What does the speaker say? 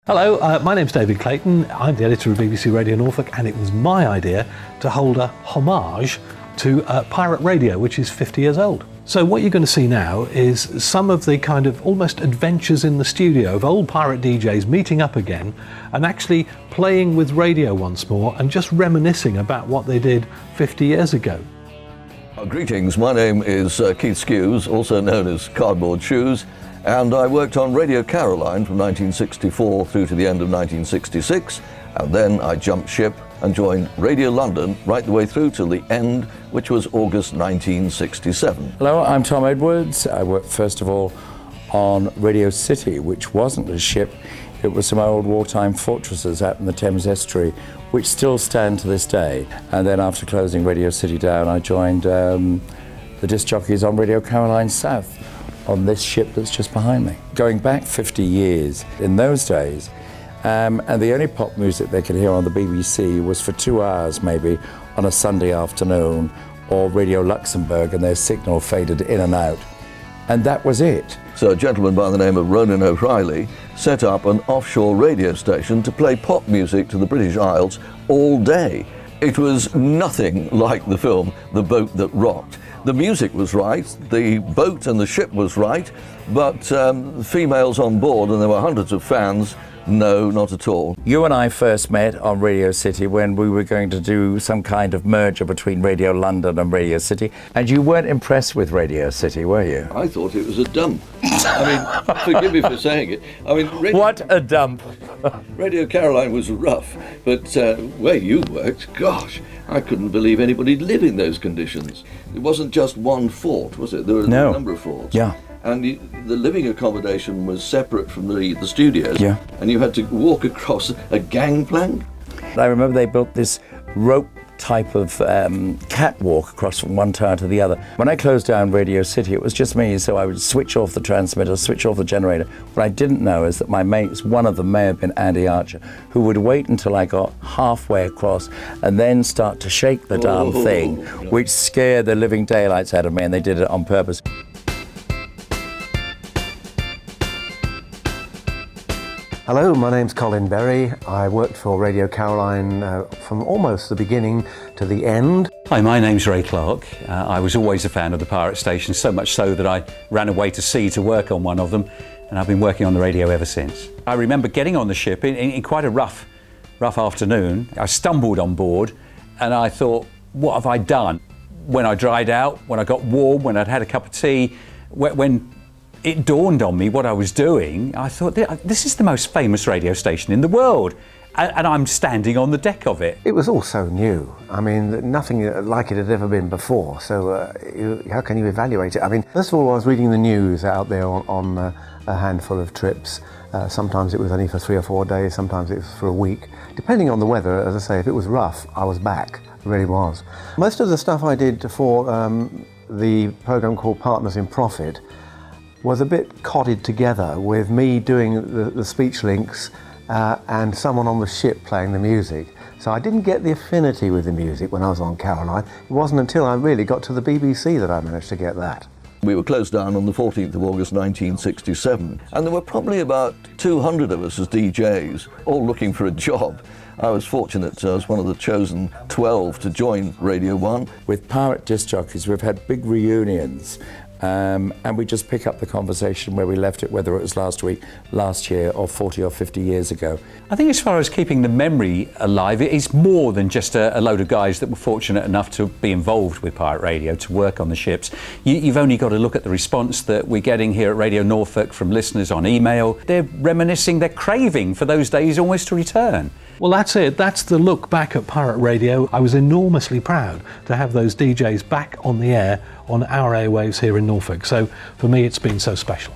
Hello, my name's David Clayton. I'm the editor of BBC Radio Norfolk, and it was my idea to hold a homage to pirate radio, which is 50 years old. So what you're going to see now is some of the kind of almost adventures in the studio of old pirate DJs meeting up again and actually playing with radio once more and just reminiscing about what they did 50 years ago. Greetings, my name is Keith Skews, also known as Cardboard Shoes, and I worked on Radio Caroline from 1964 through to the end of 1966, and then I jumped ship and joined Radio London right the way through till the end, which was August 1967. Hello, I'm Tom Edwards. I worked first of all on Radio City, which wasn't a ship, it was some old wartime fortresses out in the Thames estuary, which still stand to this day. And then after closing Radio City down, I joined the disc jockeys on Radio Caroline South on this ship that's just behind me. Going back 50 years, in those days, and the only pop music they could hear on the BBC was for 2 hours maybe on a Sunday afternoon, or Radio Luxembourg, and their signal faded in and out. And that was it. So a gentleman by the name of Ronan O'Reilly set up an offshore radio station to play pop music to the British Isles all day. It was nothing like the film The Boat That Rocked. The music was right, the boat and the ship was right, but females on board, and there were hundreds of fans, no, not at all. You and I first met on Radio City when we were going to do some kind of merger between Radio London and Radio City, and you weren't impressed with Radio City, were you? I thought it was a dump. I mean, forgive me for saying it. I mean, what a dump! Radio Caroline was rough, but where you worked, gosh, I couldn't believe anybody'd live in those conditions. It wasn't just one fort, was it? There were a number of forts. Yeah. And the living accommodation was separate from the studios. Yeah. And you had to walk across a gangplank. I remember they built this rope type of catwalk across from one tower to the other. When I closed down Radio City, it was just me, so I would switch off the transmitter, switch off the generator. What I didn't know is that my mates, one of them may have been Andy Archer, who would wait until I got halfway across and then start to shake the darn thing, which scared the living daylights out of me, and they did it on purpose. Hello, my name's Colin Berry. I worked for Radio Caroline from almost the beginning to the end. Hi, my name's Ray Clark. I was always a fan of the pirate stations, so much so that I ran away to sea to work on one of them, and I've been working on the radio ever since. I remember getting on the ship in quite a rough afternoon. I stumbled on board and I thought, what have I done? When I dried out, when I got warm, when I'd had a cup of tea, when it dawned on me what I was doing, I thought, this is the most famous radio station in the world, and I'm standing on the deck of it. It was all so new. I mean, nothing like it had ever been before, so how can you evaluate it? I mean, first of all, I was reading the news out there on a handful of trips. Sometimes it was only for 3 or 4 days, sometimes it was for a week. Depending on the weather, as I say, if it was rough, I was back. It really was. Most of the stuff I did for the programme called Partners in Profit was a bit cotted together with me doing the speech links and someone on the ship playing the music. So I didn't get the affinity with the music when I was on Caroline. It wasn't until I really got to the BBC that I managed to get that. We were closed down on the 14th of August 1967, and there were probably about 200 of us as DJs, all looking for a job. I was fortunate, I was one of the chosen 12 to join Radio 1. With pirate disc jockeys, we've had big reunions. And we just pick up the conversation where we left it, whether it was last week, last year, or 40 or 50 years ago. I think as far as keeping the memory alive, it is more than just a load of guys that were fortunate enough to be involved with pirate radio, to work on the ships. You've only got to look at the response that we're getting here at Radio Norfolk from listeners on email. They're reminiscing, they're craving for those days almost to return. Well, that's it. That's the look back at pirate radio. I was enormously proud to have those DJs back on the air on our airwaves here in Norfolk. So for me, it's been so special.